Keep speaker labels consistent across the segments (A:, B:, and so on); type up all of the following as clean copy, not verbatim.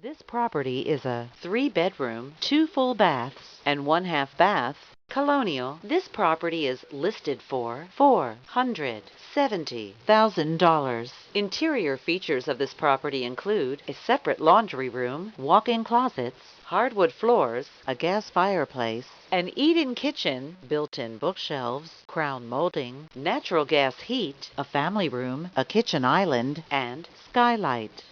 A: This property is a 3-bedroom, 2 full baths, and 1/2 bath, colonial. This property is listed for $470,000. Interior features of this property include a separate laundry room, walk-in closets, hardwood floors, a gas fireplace, an eat-in kitchen, built-in bookshelves, crown molding, natural gas heat, a family room, a kitchen island, and skylight.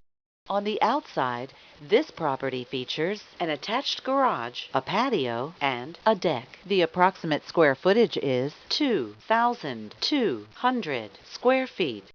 A: On the outside, this property features an attached garage, a patio, and a deck. The approximate square footage is 2,200 square feet.